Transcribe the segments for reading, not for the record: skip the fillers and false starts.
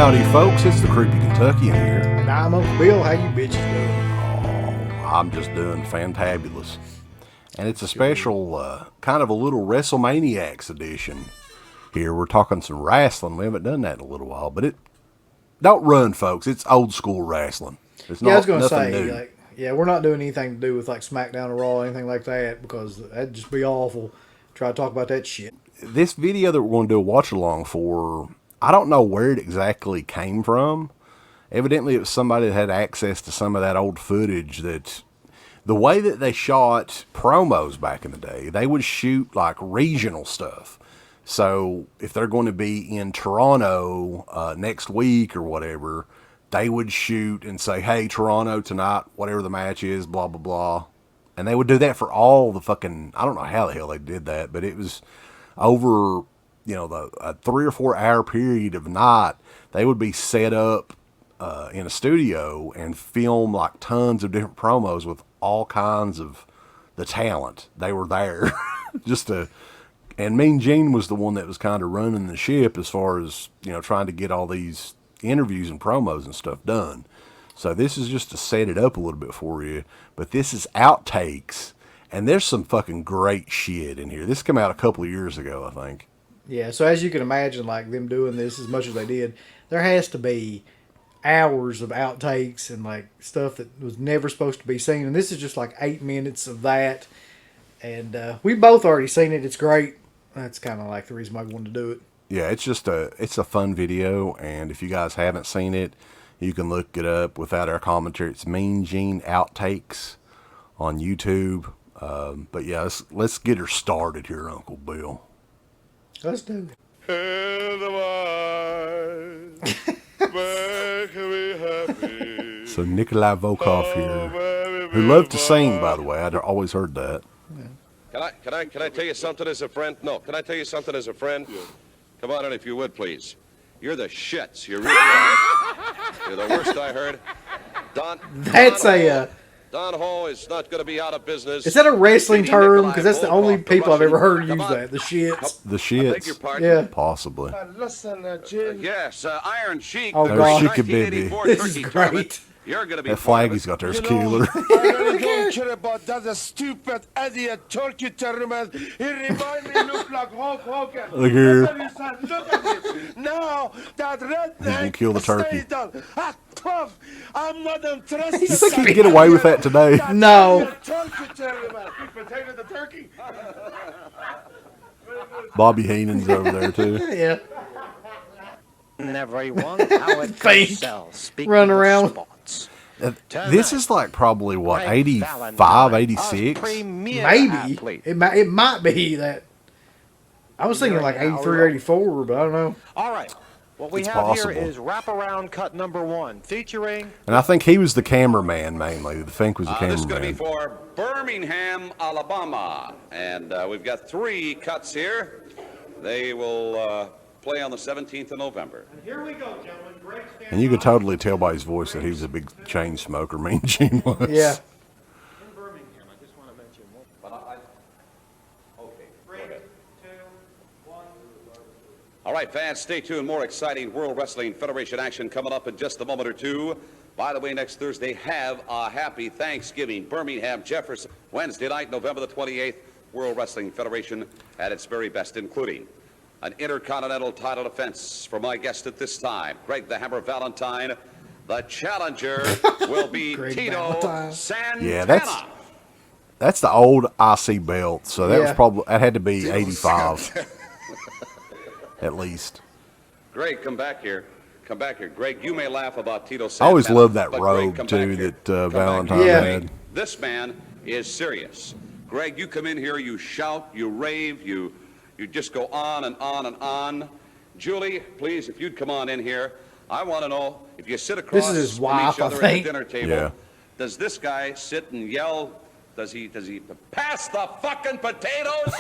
Howdy, folks. It's the Creepy Kentuckian here. And I'm Uncle Bill. How you bitches doing? Oh, I'm just doing fantabulous. And it's a special, kind of a little WrestleManiacs edition here. We're talking some wrestling. We haven't done that in a little while, but don't run, folks. It's old school wrestling. It's I was going to say, new. we're not doing anything to do with like SmackDown or Raw or anything like that because that'd just be awful. Try to talk about that shit. This video that we're going to do a watch along for, I don't know where it exactly came from. Evidently, it was somebody that had access to some of that old footage. That the way that they shot promos back in the day, they would shoot like regional stuff. So if they're going to be in Toronto next week or whatever, they would shoot and say, hey, Toronto tonight, whatever the match is, blah, blah, blah. And they would do that for all the fucking, I don't know how the hell they did that, but it was over, a 3 or 4 hour period of night. They would be set up in a studio and film like tons of different promos with all kinds of the talent. They were there and Mean Gene was the one that was kind of running the ship as far as, trying to get all these interviews and promos and stuff done. So this is just to set it up a little bit for you, but this is Outtakes, and there's some fucking great shit in here. This came out a couple of years ago, I think. Yeah, so as you can imagine, like them doing this as much as they did, there has to be hours of outtakes and like stuff that was never supposed to be seen, and this is just like 8 minutes of that, and we both already seen it. It's great. That's kind of like the reason why we wanted to do it. Yeah, it's a fun video, and if you guys haven't seen it, you can look it up without our commentary. It's Mean Gene Outtakes on YouTube. But yeah, let's get her started here, Uncle Bill. Let's do it. So Nikolai Volkov here, who loved to sing, by the way. I'd always heard that. Yeah. Can I tell you something as a friend? No, can I tell you something as a friend? Yeah. Come on in if you would, please. You're the shits. You really are. You're the worst I heard. Don Ho is not going to be out of business. Is that a wrestling term? Because that's the only people I've ever heard use that. The shits. The shits. I beg your pardon? Yeah. Possibly. Listen, Jim. Yes, Iron Sheik. Oh, God. She could be. This is great. You're going to be that flag he's got there is killer. I really don't care about that stupid idiot turkey tournament. He reminds me look like Hulk Hogan. Look here. Look at him. Now that redneck kill the turkey. Tough. I'm not interested. You think he could get away with that today? No. Turkey tournament. Potato the turkey. Bobby Heenan's over there too. Yeah. Everyone, how it Fake. sells. Run around. Sports. This is like probably what, 85, 86? Maybe. It might be that. I was thinking like 83 or 84, but I don't know. All right. What we It's have possible. here is wraparound cut number 1, featuring. And I think he was the cameraman mainly. The Fink was the This is going to be cameraman. for Birmingham, Alabama. And we've got 3 cuts here. They will play on the 17th of November. And here we go, gentlemen. And you could totally tell by his voice that he was a big chain smoker, Mean Gene was. Yeah. In Birmingham, I just want to mention one. Okay. 3, 2, 1. All right, fans, stay tuned. More exciting World Wrestling Federation action coming up in just a moment or two. By the way, next Thursday, have a happy Thanksgiving. Birmingham, Jefferson. Wednesday night, November the 28th, World Wrestling Federation at its very best, including an Intercontinental title defense for my guest at this time, Greg the Hammer Valentine. The challenger will be Tito Valentine. Santana. Yeah, that's the old IC belt. So that was probably, that had to be 85 at least. Greg, come back here. Come back here. Greg, you may laugh about Tito Santana. I always loved that but robe, Greg, come too, back here. that Come Valentine back here. had. This man is serious. Greg, you come in here, you shout, you rave, you just go on and on and on. Julie, please, if you'd come on in here. I want to know, if you sit across This is his from wife, each other I at think. the dinner table, Yeah. does this guy sit and yell? Does he pass the fucking potatoes?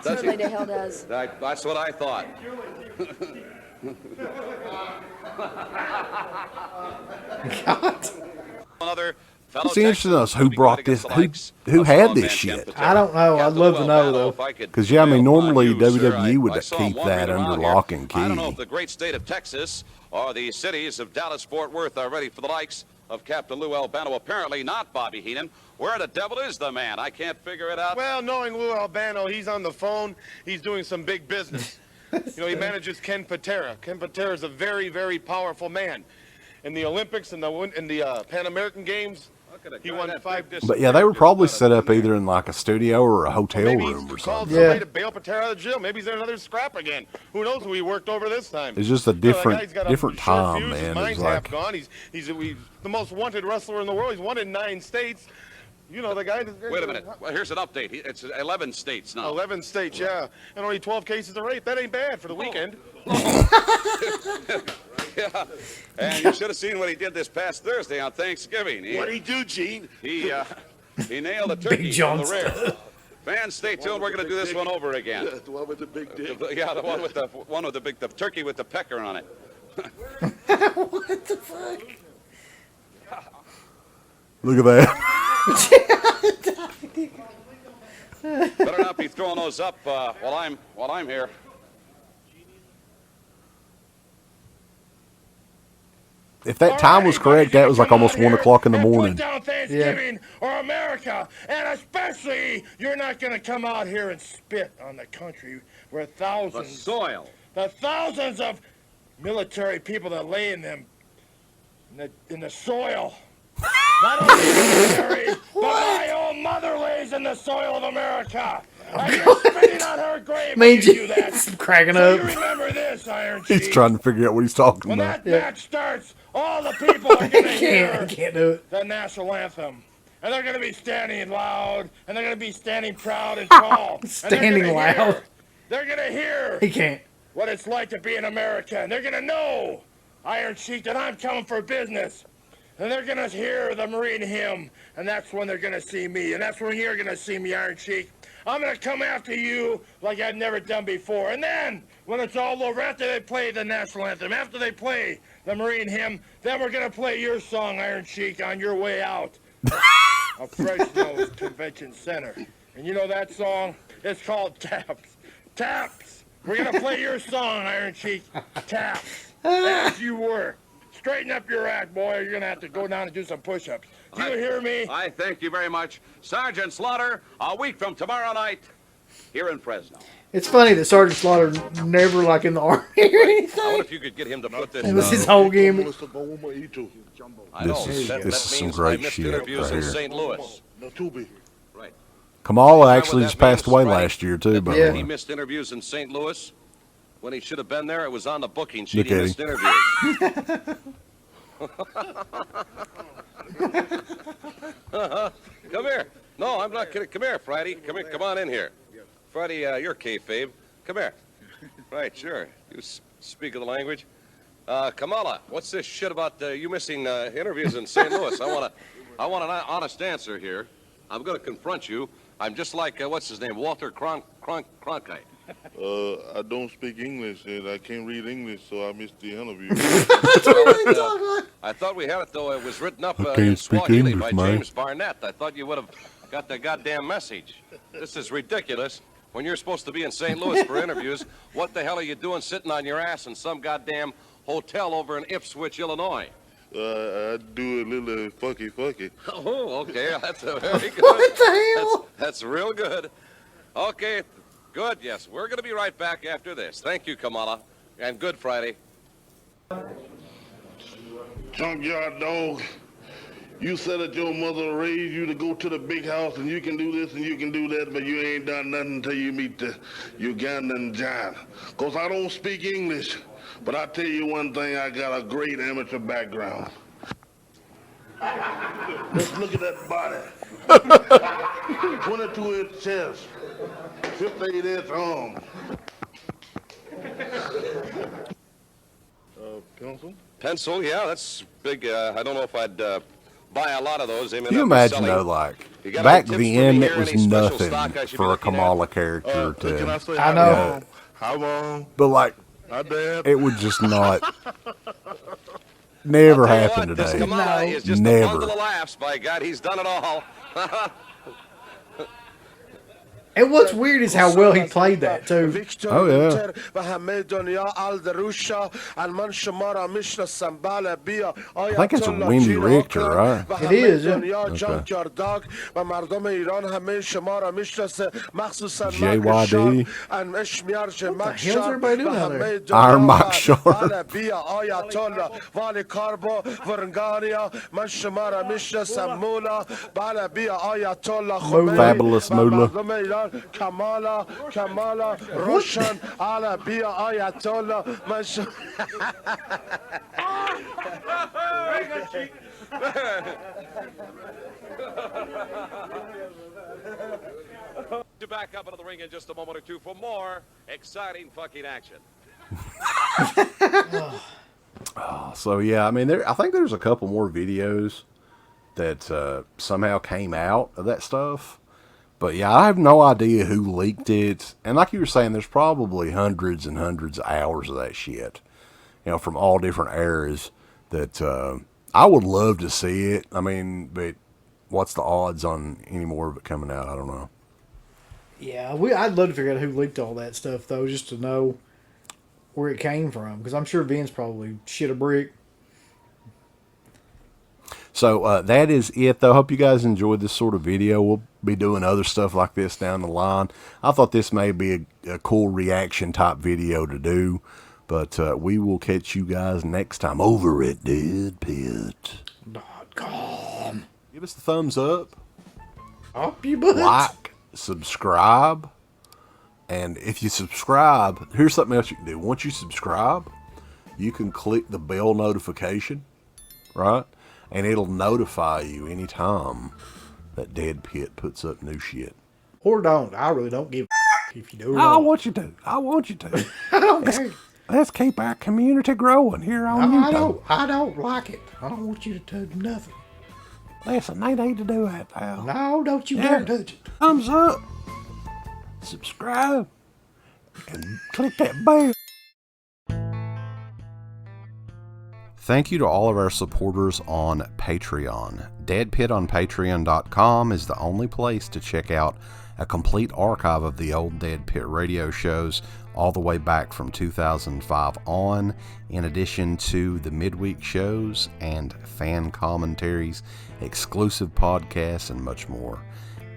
Certainly the hell does. That's what I thought. God. Another Fellow It's interesting to us who Texans, brought against this, the likes who of had strongman this Ken shit. Patera. I don't know. I'd Captain love to Lou know, Albano, though. if I could Because, yeah, I mean, prevail upon normally you, sir, WWE would I saw keep him that wandering under around lock here. and I don't know key. if the great state of Texas or the cities of Dallas, Fort Worth are ready for the likes of Captain Lou Albano. Apparently not, Bobby Heenan. Where the devil is the man? I can't figure it out. Well, knowing Lou Albano, he's on the phone. He's doing some big business. You know, he manages Ken Patera. Ken Patera is a very, very powerful man. In the Olympics and the Pan American Games, he won 5 But yeah, they were probably set up either in like a studio or a hotel Maybe room he's or called something. somebody Yeah. to bail Patera out of jail. Maybe he's in another scrap again. Who knows who he worked over this time? It's just a You know, that different, guy's got a different short time, fuse, his man. mind's It's half like, gone. He's the most wanted wrestler in the world. He's won in 9 states. You know, the guy. Wait a minute. Well, here's an update. It's 11 states now. 11 states, yeah. And only 12 cases of rape. That ain't bad for the weekend. Yeah. And you should have seen what he did this past Thursday on Thanksgiving. What'd he do, Gene? He nailed a turkey John from the rear. Fans, stay tuned. We're going to do this one over again. Yeah, the one with the big dick. Yeah, the one with the turkey with the pecker on it. What the fuck? look at that. Better not be throwing those up while I'm here. If that time was correct, that was like almost 1 o'clock in the morning. Put down Thanksgiving or America, and especially you're not going to come out here and spit on the country where The thousands, soil. the thousands of military people that lay in the soil. Not only military, but my own mother lays in the soil of America. And you're spitting on her grave when Mean you do Gene that. cracking So you up. remember this, Iron Sheik. He's trying to figure out what he's talking When about. that match starts, all the people are going to hear Can't do it. the national anthem. And they're going to be standing loud, and they're going to be standing proud and tall. Standing loud. They're going to hear He can't. what it's like to be an American. They're going to know, Iron Sheik, that I'm coming for business. And they're going to hear the Marine hymn, and that's when they're going to see me. And that's when you're going to see me, Iron Sheik. I'm going to come after you like I've never done before. And then, when it's all over, after they play the national anthem, after they play the Marine hymn, then we're going to play your song, Iron Sheik, on your way out of Fresno Convention Center. And you know that song? It's called Taps. Taps. We're going to play your song, Iron Sheik. Taps. As you were. Straighten up your act, boy, or you're going to have to go down and do some push-ups. Do you hear me? I thank you very much. Sergeant Slaughter, a week from tomorrow night, here in Fresno. It's funny that Sergeant Slaughter never like in the army or I wonder anything. if you could get him to put this. It was his whole gimmick. I know. This is that some means great I missed shit interviews right in here. St. Louis. Right. Kamala actually What just that passed means, away Friday? last year, too, by Yeah. the He way. missed interviews in St. Louis. When he should have been there, it was on the booking sheet. Look He at missed interviews. Come here. No, I'm not kidding. Come here, Friday. Come here. Come on in here. Friday, you're kayfabe. Come here. Right, sure. You speak of the language. Kamala, what's this shit about you missing interviews in St. Louis? I want an honest answer here. I'm going to confront you. I'm just like what's his name, Walter Cronkite. I don't speak English and I can't read English, so I missed the interview. I thought we had it though. It was written up I in can't speak Swahili English, by mate. James Barnett. I thought you would have got the goddamn message. This is ridiculous. When you're supposed to be in St. Louis for interviews, what the hell are you doing sitting on your ass in some goddamn hotel over in Ipswich, Illinois? I do a little fucky. Oh, okay. That's a very good. What the hell? That's real good. Okay, good. Yes, we're going to be right back after this. Thank you, Kamala, and good Friday. Junkyard dog, you said that your mother raised you to go to the big house and you can do this and you can do that, but you ain't done nothing until you meet the Ugandan giant. 'Cause I don't speak English, but I tell you one thing, I got a great amateur background. Just look at that body. 22-inch chest, 58-inch arm. Pencil? Pencil, yeah, that's big. I don't know if I'd buy a lot of those. They may Can you not be imagine, selling. though, like, You got back any tips for me then, here? it was Any special nothing stock I should be for a looking at? Kamala character Can I to, say I know. Yeah. How long? but, like, My dad. it would just not, Never I'll tell you happened what, This today. Kamala is just a Never. bundle of laughs. By God, he's done it all. And what's weird is how well he played that too. Oh, yeah. I think it's Wendy Richter, right? It is, yeah. JYD. What the hell's everybody doing out there? Iron Mike Sharp. Fabulous Moolah. Kamala, Russian, Ala Bia Ayatollah, To back up into the ring in just a moment or two for more exciting fucking action. So yeah, I mean, I think there's a couple more videos that somehow came out of that stuff. But yeah, I have no idea who leaked it. And like you were saying, there's probably hundreds and hundreds of hours of that shit, from all different eras that I would love to see it. I mean, but what's the odds on any more of it coming out? I don't know. Yeah, I'd love to figure out who leaked all that stuff, though, just to know where it came from. Because I'm sure Vince probably shit a brick. So that is it, though. Hope you guys enjoyed this sort of video. We'll be doing other stuff like this down the line. I thought this may be a cool reaction type video to do. But we will catch you guys next time over at DEADPIT.com. Give us the thumbs up. Up your butt. Like, subscribe. And if you subscribe, here's something else you can do. Once you subscribe, you can click the bell notification, right? And it'll notify you anytime that Dead Pit puts up new shit. Or don't. I really don't give a if you do or I not. want you to. I want you to. I don't care. Let's keep our community growing here on YouTube. I don't like it. I don't want you to do nothing. Listen, they need to do that, pal. No, don't you dare touch it. Thumbs up. Subscribe. And click that bell. Thank you to all of our supporters on Patreon. DEADPIT on Patreon.com is the only place to check out a complete archive of the old Dead Pit radio shows all the way back from 2005 on, in addition to the midweek shows and fan commentaries, exclusive podcasts, and much more.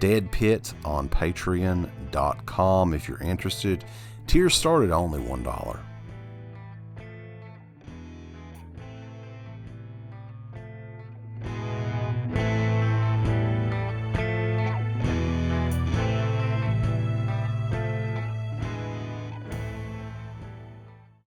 Dead Pit on Patreon.com if you're interested. Tiers start at only $1.